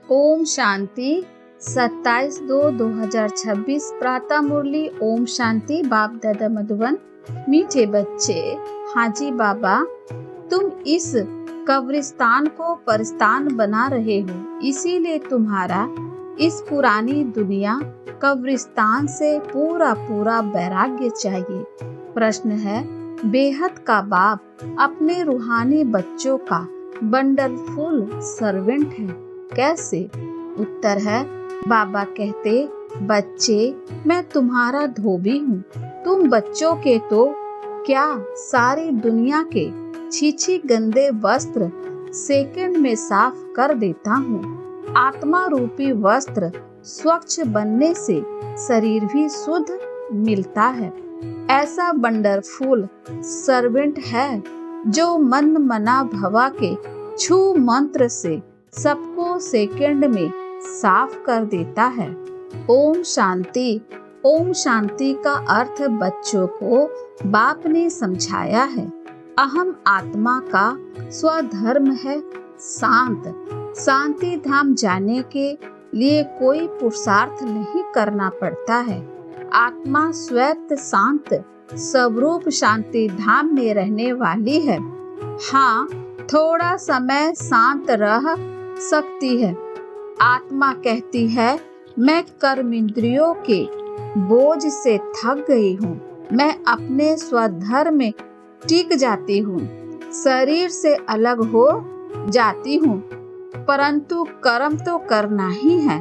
ओम शांति 27/2/2026 प्रातः मुरली। ओम शांति। बाप दादा मधुबन। मीठे बच्चे, हाजी बाबा, तुम इस कब्रिस्तान को परस्तान बना रहे हो, इसीलिए तुम्हारा इस पुरानी दुनिया कब्रिस्तान से पूरा पूरा वैराग्य चाहिए। प्रश्न है, बेहद का बाप अपने रूहानी बच्चों का वंडरफुल सर्वेंट है, कैसे? उत्तर है, बाबा कहते, बच्चे, मैं तुम्हारा धोबी हूँ। तुम बच्चों के तो क्या सारी दुनिया के छीछी गंदे वस्त्र सेकंड में साफ कर देता हूँ। आत्मा रूपी वस्त्र स्वच्छ बनने से शरीर भी शुद्ध मिलता है। ऐसा वंडरफुल सर्वेंट है जो मन मना भवा के छू मंत्र से सबको सेकंड में साफ कर देता है। ओम शांति। ओम शांति का अर्थ बच्चों को बाप ने समझाया है। अहम आत्मा का स्वधर्म है शांत। शांति धाम जाने के लिए कोई पुरुषार्थ नहीं करना पड़ता है। आत्मा स्वयं शांत स्वरूप शांति धाम में रहने वाली है। हाँ, थोड़ा समय शांत रह सकती है। आत्मा कहती है, मैं कर्मेंद्रियों के बोझ से थक गई हूँ, मैं अपने स्वधर्म में टिक जाती हूँ, शरीर से अलग हो जाती हूँ, परंतु कर्म तो करना ही है।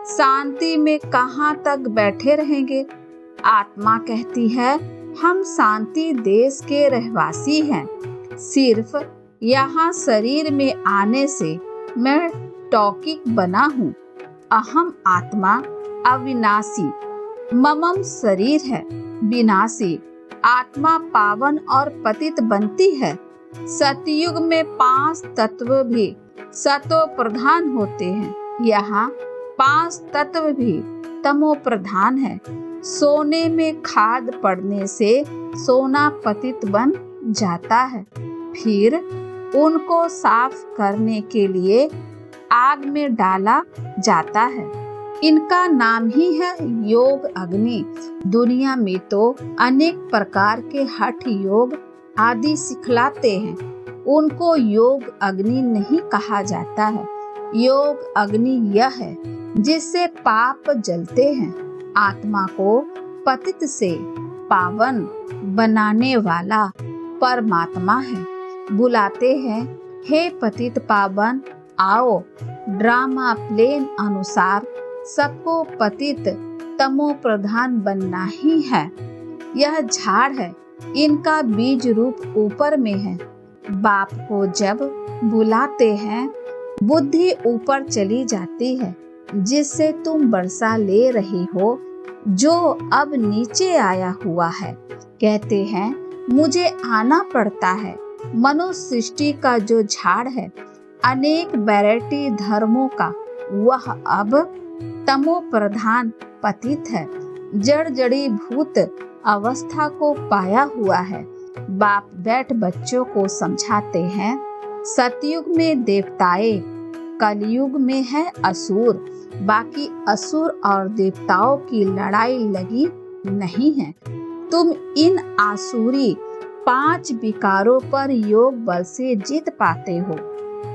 शांति में कहाँ तक बैठे रहेंगे? आत्मा कहती है, हम शांति देश के रहवासी हैं। सिर्फ यहाँ शरीर में आने से मैं टॉकिक बना हूँ। अहम आत्मा अविनाशी, ममम शरीर है विनाशी। आत्मा पावन और पतित बनती है। सतयुग में 5 तत्व भी सतो प्रधान होते हैं, यहाँ 5 तत्व भी तमो प्रधान है। सोने में खाद पड़ने से सोना पतित बन जाता है, फिर उनको साफ करने के लिए आग में डाला जाता है। इनका नाम ही है योग अग्नि। दुनिया में तो अनेक प्रकार के हठ योग आदि सिखलाते हैं, उनको योग अग्नि नहीं कहा जाता है। योग अग्नि यह है जिससे पाप जलते हैं। आत्मा को पतित से पावन बनाने वाला परमात्मा है। बुलाते हैं, हे पतित पावन आओ। ड्रामा प्लेन अनुसार सबको पतित तमो प्रधान बनना ही है। यह झाड़ है, इनका बीज रूप ऊपर में है। बाप को जब बुलाते हैं, बुद्धि ऊपर चली जाती है, जिससे तुम वर्षा ले रही हो जो अब नीचे आया हुआ है। कहते हैं, मुझे आना पड़ता है। मनुष्य सृष्टि का जो झाड़ है, अनेक वैरायटी धर्मों का, वह अब तमो प्रधान पतित है, जड़ जड़ी भूत अवस्था को पाया हुआ है। बाप बैठ बच्चों को समझाते हैं, सतयुग में देवताएं, कलयुग में है असुर। बाकी असुर और देवताओं की लड़ाई लगी नहीं है। तुम इन आसुरी 5 विकारों पर योग बल से जीत पाते हो।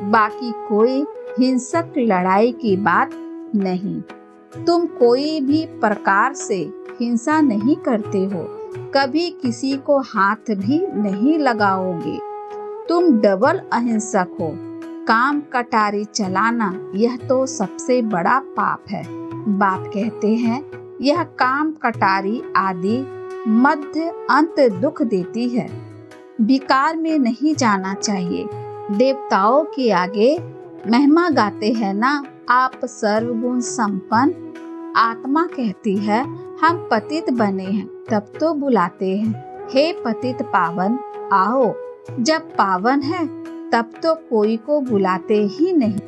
बाकी कोई हिंसक लड़ाई की बात नहीं। तुम कोई भी प्रकार से हिंसा नहीं करते हो, कभी किसी को हाथ भी नहीं लगाओगे। तुम डबल अहिंसक हो। काम कटारी चलाना यह तो सबसे बड़ा पाप है। बाप कहते हैं, यह काम कटारी आदि मध्य अंत दुख देती है। विकार में नहीं जाना चाहिए। देवताओं के आगे महिमा गाते हैं ना आप सर्वगुण संपन्न। आत्मा कहती है, हम पतित बने हैं, तब तो बुलाते हैं, हे पतित पावन आओ। जब पावन है तब तो कोई को बुलाते ही नहीं,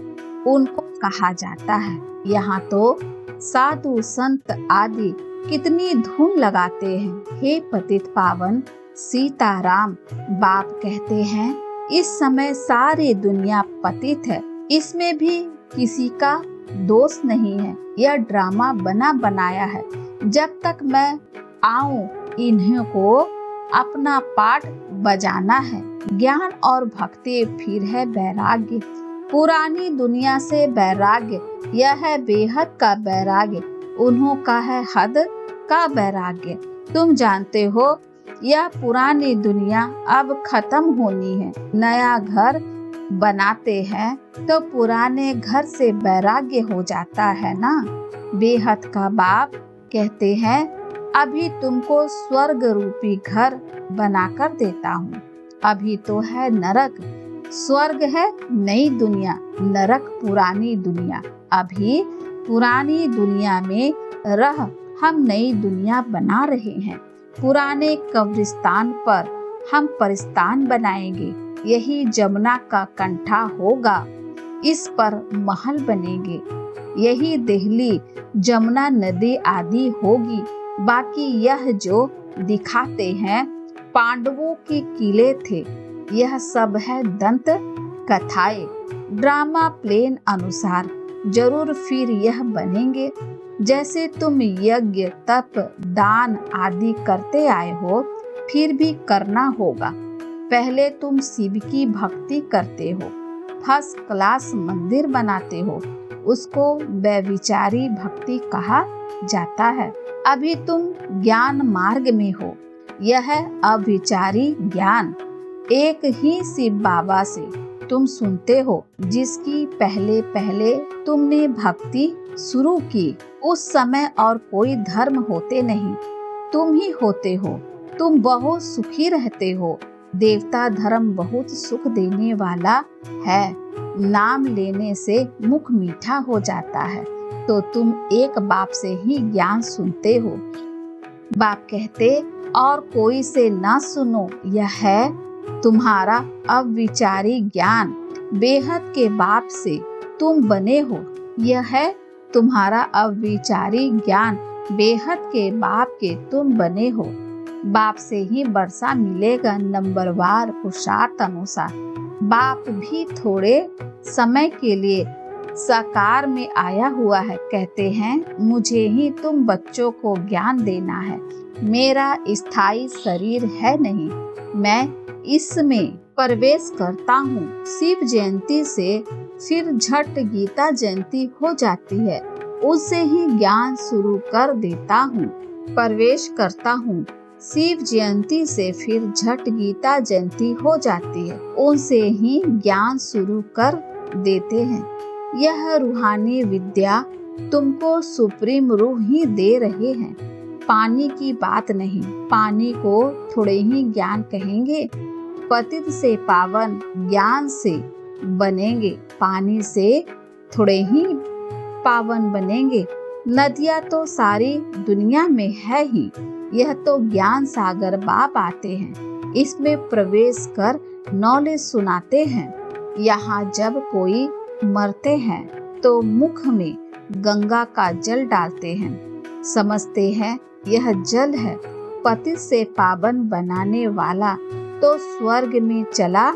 उनको कहा जाता है। यहाँ तो साधु संत आदि कितनी धूम लगाते हैं, हे पतित पावन सीताराम। बाप कहते हैं, इस समय सारी दुनिया पतित है, इसमें भी किसी का दोष नहीं है, यह ड्रामा बना बनाया है। जब तक मैं आऊं इन्हीं को अपना पाठ बजाना है। ज्ञान और भक्ति फिर है वैराग्य। पुरानी दुनिया से वैराग्य, यह है बेहद का वैराग्य। उन्हों का है हद का वैराग्य। तुम जानते हो यह पुरानी दुनिया अब खत्म होनी है। नया घर बनाते हैं तो पुराने घर से वैराग्य हो जाता है ना। बेहद का बाप कहते हैं अभी तुमको स्वर्ग रूपी घर बनाकर देता हूँ। अभी तो है नरक, स्वर्ग है नई दुनिया, नरक पुरानी दुनिया। अभी पुरानी दुनिया में रह हम नई दुनिया बना रहे हैं। पुराने कब्रिस्तान पर हम परिस्तान बनाएंगे। यही जमुना का कंठा होगा, इस पर महल बनेंगे। यही दिल्ली जमुना नदी आदि होगी। बाकी यह जो दिखाते हैं पांडवों के किले थे, यह सब है दंत कथाएं। ड्रामा प्लेन अनुसार जरूर फिर यह बनेंगे। जैसे तुम यज्ञ तप दान आदि करते आए हो, फिर भी करना होगा। पहले तुम शिव की भक्ति करते हो, फर्स्ट क्लास मंदिर बनाते हो, उसको व्यभिचारी भक्ति कहा जाता है। अभी तुम ज्ञान मार्ग में हो, यह है अभिचारी ज्ञान। एक ही शिव बाबा से तुम सुनते हो, जिसकी पहले पहले तुमने भक्ति शुरू की। उस समय और कोई धर्म होते नहीं, तुम ही होते हो। तुम बहुत सुखी रहते हो। देवता धर्म बहुत सुख देने वाला है। नाम लेने से मुख मीठा हो जाता है। तो तुम एक बाप से ही ज्ञान सुनते हो। बाप कहते और कोई से ना सुनो, यह है तुम्हारा अविचारी ज्ञान। बेहद के बाप से तुम बने हो, यह है तुम्हारा अविचारी ज्ञान। बेहद के बाप के तुम बने हो। बाप से ही वर्षा मिलेगा नंबरवार पुरुषार्थ अनुसार। बाप भी थोड़े समय के लिए साकार में आया हुआ है। कहते हैं मुझे ही तुम बच्चों को ज्ञान देना है। मेरा स्थायी शरीर है नहीं, मैं इसमें प्रवेश करता हूँ। शिव जयंती से फिर झट गीता जयंती हो जाती है, उससे ही ज्ञान शुरू कर देता हूँ, प्रवेश करता हूँ। शिव जयंती से फिर झट गीता जयंती हो जाती है, उनसे ही ज्ञान शुरू कर देते हैं। यह रूहानी विद्या तुमको सुप्रीम रूह ही दे रहे हैं। पानी की बात नहीं, पानी को थोड़े ही ज्ञान कहेंगे। पतित से पावन ज्ञान से बनेंगे, पानी से थोड़े ही पावन बनेंगे। नदियाँ तो सारी दुनिया में है ही, यह तो ज्ञान सागर बाप आते हैं, इसमें प्रवेश कर नॉलेज सुनाते हैं। यहाँ जब कोई मरते हैं तो मुख में गंगा का जल डालते हैं, समझते हैं यह जल है पति से पावन बनाने वाला, तो स्वर्ग में चला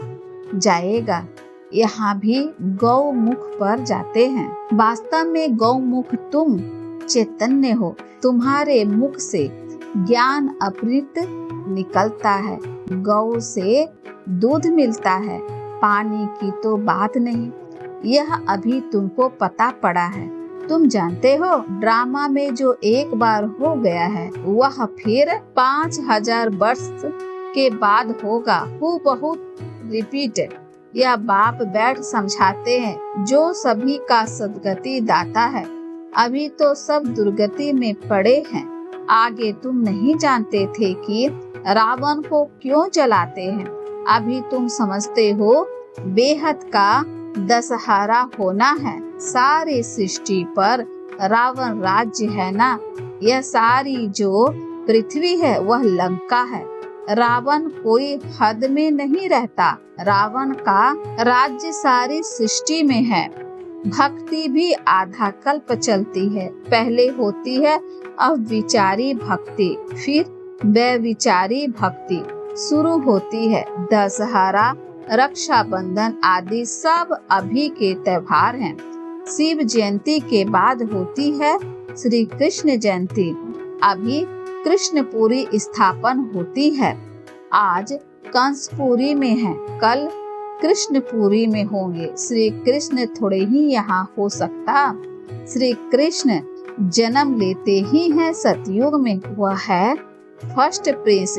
जाएगा। यहाँ भी गौमुख पर जाते हैं। वास्तव में गौमुख तुम चैतन्य हो। तुम्हारे मुख से ज्ञान अमृत निकलता है। गौ से दूध मिलता है, पानी की तो बात नहीं। यह अभी तुमको पता पड़ा है। तुम जानते हो ड्रामा में जो एक बार हो गया है वह फिर 5000 वर्ष के बाद होगा। वो बहुत रिपीटेड। यह बाप बैठ समझाते हैं, जो सभी का सदगति दाता है। अभी तो सब दुर्गति में पड़े हैं। आगे तुम नहीं जानते थे कि रावण को क्यों जलाते हैं। अभी तुम समझते हो बेहद का दशहरा होना है। सारी सृष्टि पर रावण राज्य है ना। यह सारी जो पृथ्वी है वह लंका है। रावण कोई हद में नहीं रहता। रावण का राज्य सारी सृष्टि में है। भक्ति भी आधा कल्प चलती है। पहले होती है अविचारी भक्ति, फिर व्यभिचारी भक्ति शुरू होती है। दशहरा, रक्षाबंधन आदि सब अभी के त्योहार हैं। शिव जयंती के बाद होती है श्री कृष्ण जयंती। अभी कृष्णपुरी स्थापन होती है। आज कंसपुरी में है, कल कृष्णपुरी में होंगे। श्री कृष्ण थोड़े ही यहाँ हो सकता। श्री कृष्ण जन्म लेते ही है सतयुग में। वह है फर्स्ट प्रिंस।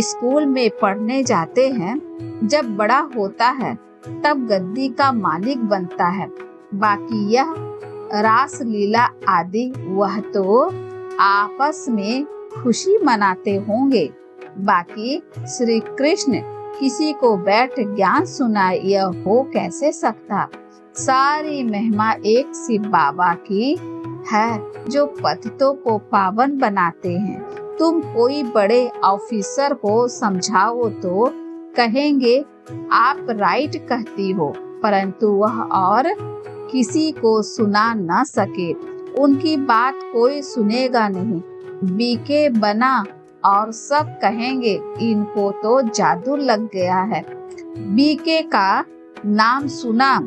स्कूल में पढ़ने जाते हैं। जब बड़ा होता है तब गद्दी का मालिक बनता है। बाकी यह रास लीला आदि वह तो आपस में खुशी मनाते होंगे। बाकी श्री कृष्ण किसी को बैठ ज्ञान सुनाए यह हो कैसे सकता। सारी महिमा एक शिव बाबा की है जो पतितों को पावन बनाते हैं। तुम कोई बड़े ऑफिसर को समझाओ तो कहेंगे आप राइट कहती हो, परंतु वह और किसी को सुना न सके। उनकी बात कोई सुनेगा नहीं। बीके बना और सब कहेंगे इनको तो जादू लग गया है। बीके का नाम सुना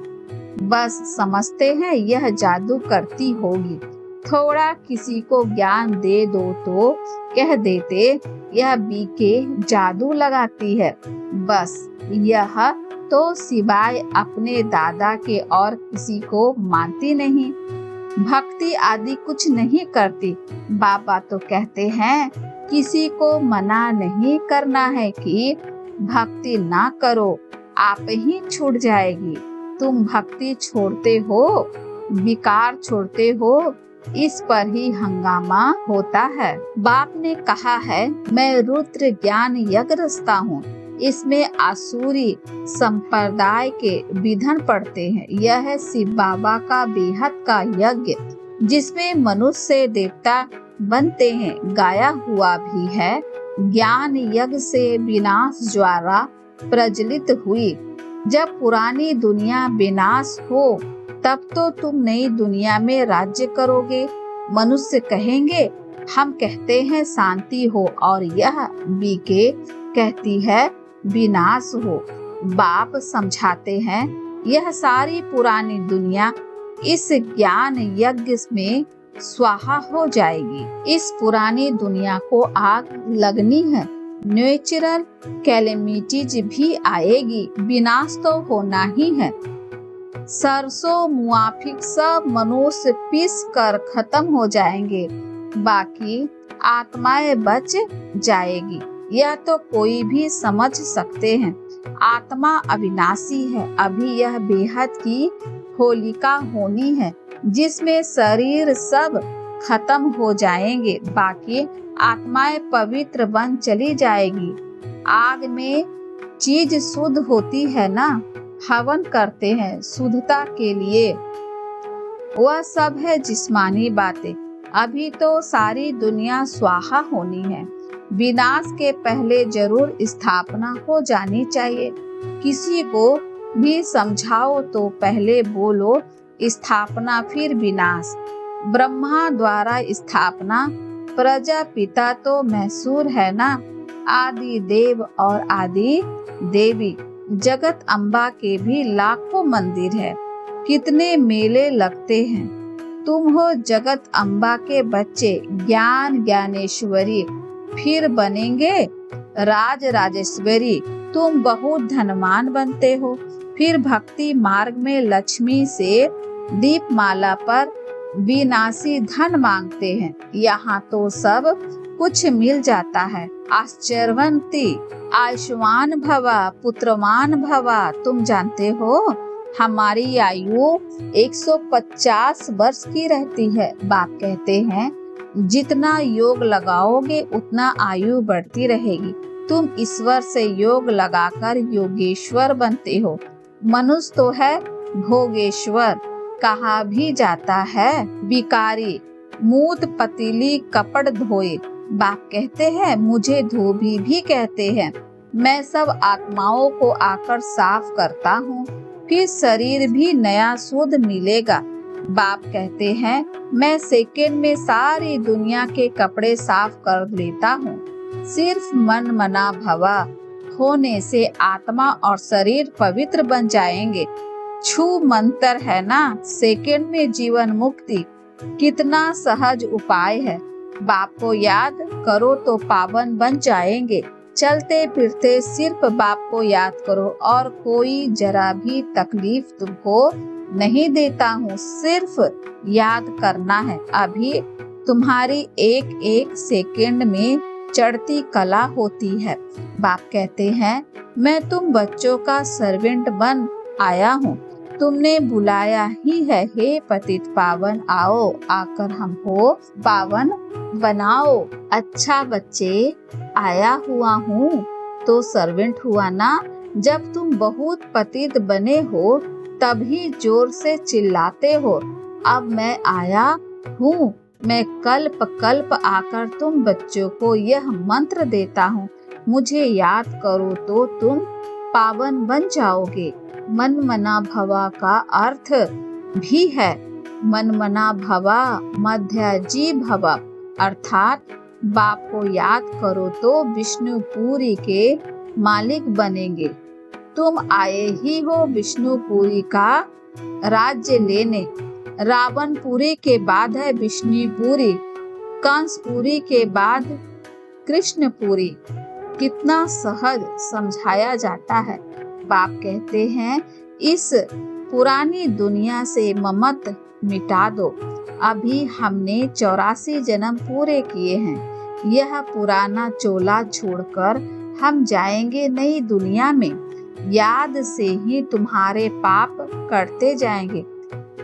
बस समझते हैं यह जादू करती होगी। थोड़ा किसी को ज्ञान दे दो तो कह देते यह बीके जादू लगाती है। बस यह तो सिवाय अपने दादा के और किसी को मानती नहीं। भक्ति आदि कुछ नहीं करती। बाबा तो कहते हैं किसी को मना नहीं करना है कि भक्ति ना करो, आप ही छूट जाएगी। तुम भक्ति छोड़ते हो, विकार छोड़ते हो, इस पर ही हंगामा होता है। बाप ने कहा है मैं रुद्र ज्ञान यज्ञ रचता हूँ। इसमें आसुरी संप्रदाय के विधन पड़ते हैं। यह है शिव बाबा का बेहद का यज्ञ जिसमें मनुष्य देवता बनते हैं। गाया हुआ भी है ज्ञान यज्ञ से विनाश ज्वाला प्रज्वलित हुई। जब पुरानी दुनिया विनाश हो तब तो तुम नई दुनिया में राज्य करोगे। मनुष्य कहेंगे हम कहते हैं शांति हो और यह बीके कहती है विनाश हो। बाप समझाते हैं यह सारी पुरानी दुनिया इस ज्ञान यज्ञ में स्वाहा हो जाएगी। इस पुरानी दुनिया को आग लगनी है। नेचुरल कैलेमिटीज भी आएगी, विनाश तो होना ही है। सरसों मुआफिक सब मनुष्य पीस कर खत्म हो जाएंगे, बाकी आत्माएं बच जाएगी। यह तो कोई भी समझ सकते हैं। आत्मा अविनाशी है। अभी यह बेहद की होलिका होनी है जिसमें शरीर सब खत्म हो जाएंगे, बाकी आत्माएं पवित्र बन चली जाएगी। आग में चीज शुद्ध होती है ना, हवन करते हैं शुद्धता के लिए। वह सब है जिस्मानी बातें। अभी तो सारी दुनिया स्वाहा होनी है। विनाश के पहले जरूर स्थापना हो जानी चाहिए। किसी को भी समझाओ तो पहले बोलो स्थापना फिर विनाश। ब्रह्मा द्वारा स्थापना, प्रजापिता तो मैसूर है ना, आदि देव और आदि देवी। जगत अम्बा के भी लाखों मंदिर है, कितने मेले लगते हैं। तुम हो जगत अम्बा के बच्चे, ज्ञान ज्ञानेश्वरी, फिर बनेंगे राज राजेश्वरी। तुम बहुत धनवान बनते हो, फिर भक्ति मार्ग में लक्ष्मी से दीपमाला पर विनाशी धन मांगते हैं। यहाँ तो सब कुछ मिल जाता है। आश्चर्यवंती आयुष्मान भवा पुत्रवान भवा। तुम जानते हो हमारी आयु 150 वर्ष की रहती है। बाप कहते हैं जितना योग लगाओगे उतना आयु बढ़ती रहेगी। तुम ईश्वर से योग लगाकर योगेश्वर बनते हो। मनुष्य तो है भोगेश्वर, कहा भी जाता है बिकारी मूत पतीली कपड़ धोए। बाप कहते हैं मुझे धोबी भी कहते हैं। मैं सब आत्माओं को आकर साफ करता हूँ, फिर शरीर भी नया शुद्ध मिलेगा। बाप कहते हैं मैं सेकंड में सारी दुनिया के कपड़े साफ कर लेता हूँ। सिर्फ मन मना भवा होने से आत्मा और शरीर पवित्र बन जाएंगे। छू मंतर है ना, सेकंड में जीवन मुक्ति, कितना सहज उपाय है। बाप को याद करो तो पावन बन जाएंगे। चलते फिरते सिर्फ बाप को याद करो और कोई जरा भी तकलीफ तुमको नहीं देता हूँ, सिर्फ याद करना है। अभी तुम्हारी एक एक सेकंड में चढ़ती कला होती है। बाप कहते हैं मैं तुम बच्चों का सर्वेंट बन आया हूँ, तुमने बुलाया ही है, हे पतित पावन आओ, आकर हमको पावन बनाओ। अच्छा बच्चे, आया हुआ हूँ तो सर्वेंट हुआ ना। जब तुम बहुत पतित बने हो तभी जोर से चिल्लाते हो, अब मैं आया हूँ, मैं कल्प कल्प आकर तुम बच्चों को यह मंत्र देता हूँ, मुझे याद करो तो तुम पावन बन जाओगे। मन मना भवा का अर्थ भी है मन मना भवा मध्याजी भवा, अर्थात बाप को याद करो तो विष्णुपुरी के मालिक बनेंगे। तुम आए ही हो विष्णुपुरी का राज्य लेने। रावणपुरी के बाद है विष्णुपुरी, कंसपुरी के बाद कृष्णपुरी। कितना सहज समझाया जाता है। बाप कहते हैं इस पुरानी दुनिया से ममत मिटा दो। अभी हमने 84 जन्म पूरे किए हैं, यह पुराना चोला छोड़कर हम जाएंगे नई दुनिया में। याद से ही तुम्हारे पाप कटते जाएंगे।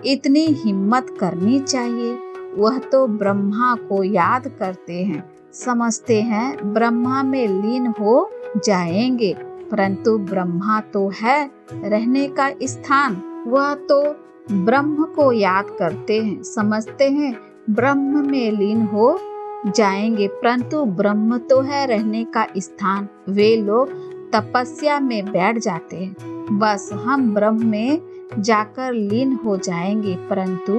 इतनी हिम्मत करनी चाहिए। वह तो ब्रह्मा को याद करते हैं, समझते हैं ब्रह्मा में लीन हो जाएंगे, परंतु ब्रह्मा तो है रहने का स्थान। वह तो ब्रह्म को याद करते हैं, समझते हैं ब्रह्म में लीन हो जाएंगे, परंतु ब्रह्म तो है रहने का स्थान। वे लोग तपस्या में बैठ जाते हैं, बस हम ब्रह्म में जाकर लीन हो जाएंगे, परंतु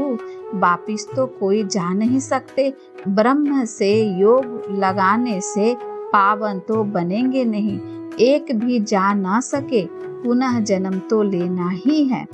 वापिस तो कोई जा नहीं सकते। ब्रह्म से योग लगाने से पावन तो बनेंगे नहीं, एक भी जा ना सके, पुनः जन्म तो लेना ही है।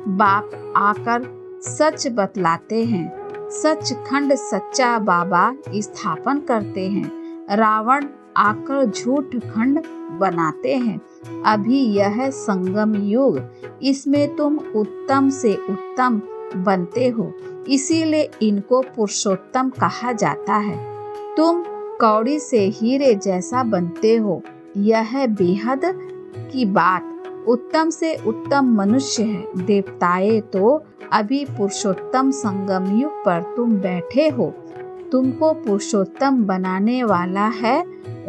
बाप आकर सच बतलाते हैं, सचखंड सच्चा बाबा स्थापन करते हैं। रावण आकर झूठ खंड बनाते हैं। अभी यह संगम युग, इसमें तुम उत्तम से उत्तम बनते हो, इसीलिए इनको पुरुषोत्तम कहा जाता है। तुम कौड़ी से हीरे जैसा बनते हो, यह बेहद की बात। उत्तम से उत्तम मनुष्य है। देवताएं तो अभी पुरुषोत्तम संगम युग पर तुम बैठे हो। तुमको पुरुषोत्तम बनाने वाला है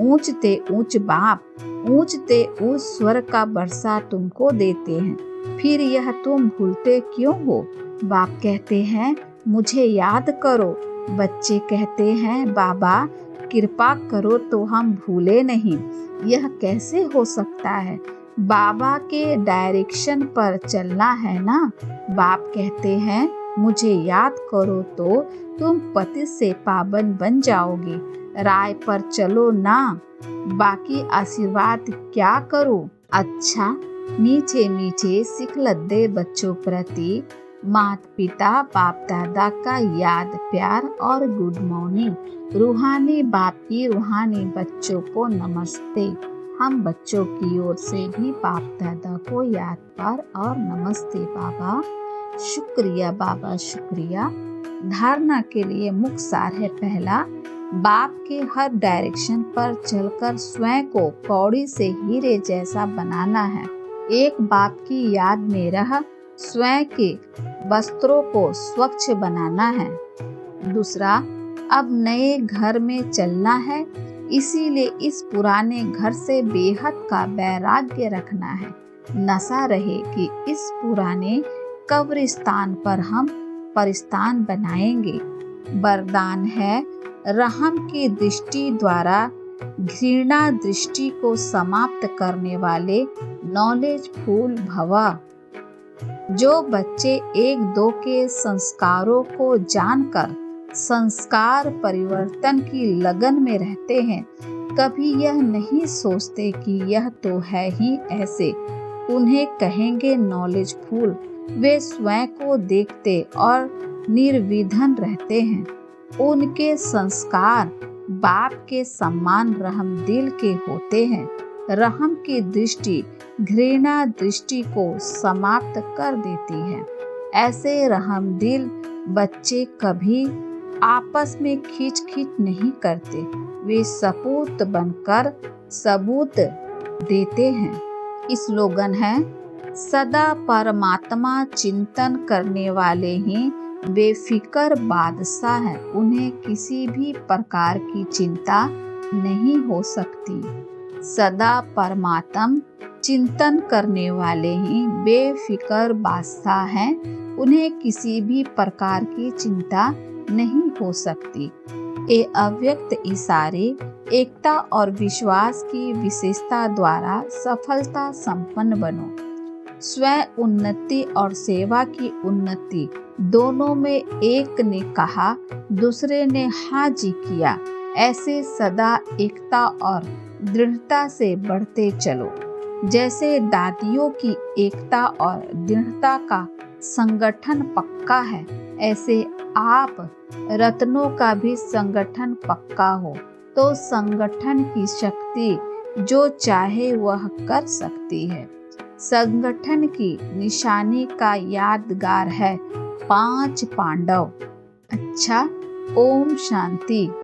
ऊंचते ऊंच बाप, ऊंचते ऊंच स्वर का वर्षा तुमको देते हैं। फिर यह तुम भूलते क्यों हो? बाप कहते हैं मुझे याद करो। बच्चे कहते हैं बाबा कृपा करो तो हम भूले नहीं। यह कैसे हो सकता है? बाबा के डायरेक्शन पर चलना है ना। बाप कहते हैं मुझे याद करो तो तुम पति से पावन बन जाओगे। राय पर चलो ना, बाकी आशीर्वाद क्या करो। अच्छा मीठे मीठे सिखलद्दे बच्चों प्रति माता पिता बाप दादा का याद प्यार और गुड मॉर्निंग। रूहानी बाप की रूहानी बच्चों को नमस्ते। हम बच्चों की ओर से भी बाप दादा को याद प्यार और नमस्ते बाबा। शुक्रिया बाबा शुक्रिया। धारणा के लिए मुख्य सार है पहला, बाप के हर डायरेक्शन पर चलकर स्वयं को कौड़ी से हीरे जैसा बनाना है। एक बाप की याद में रह स्वयं के वस्त्रों को स्वच्छ बनाना है। दूसरा, अब नए घर में चलना है, इसीलिए इस पुराने घर से बेहद का वैराग्य रखना है। नशा रहे कि इस पुराने कब्रिस्तान पर हम परिस्तान बनाएंगे। वरदान है रहम की दृष्टि द्वारा घृणा दृष्टि को समाप्त करने वाले नॉलेजफुल भवा। जो बच्चे एक दो के संस्कारों को जानकर संस्कार परिवर्तन की लगन में रहते हैं, कभी यह नहीं सोचते कि यह तो है ही ऐसे, उन्हें कहेंगे नॉलेजफुल। वे स्वयं को देखते और निर्विघ्न रहते हैं। उनके संस्कार बाप के समान रहमदिल के होते हैं। रहम की दृष्टि घृणा दृष्टि को समाप्त कर देती है। ऐसे रहमदिल बच्चे कभी आपस में खींच नहीं करते। वे सपूत बनकर सबूत देते हैं। स्लोगन है, सदा परमात्मा चिंतन करने वाले ही बेफिक्र बादशाह हैं। उन्हें किसी भी प्रकार की चिंता नहीं हो सकती। सदा परमात्मा चिंतन करने वाले ही बेफिक्र बादशाह हैं। उन्हें किसी भी प्रकार की चिंता नहीं हो सकती। ये अव्यक्त इशारे एकता और विश्वास की विशेषता द्वारा सफलता संपन्न बनो। स्वयं उन्नति और सेवा की उन्नति दोनों में एक ने कहा, दूसरे ने हाँ जी किया। ऐसे सदा एकता और दृढ़ता से बढ़ते चलो। जैसे दादियों की एकता और दृढ़ता का संगठन पक्का है, ऐसे आप रत्नों का भी संगठन पक्का हो तो संगठन की शक्ति जो चाहे वह कर सकती है। संगठन की निशानी का यादगार है 5 पांडव। अच्छा, ओम शांति।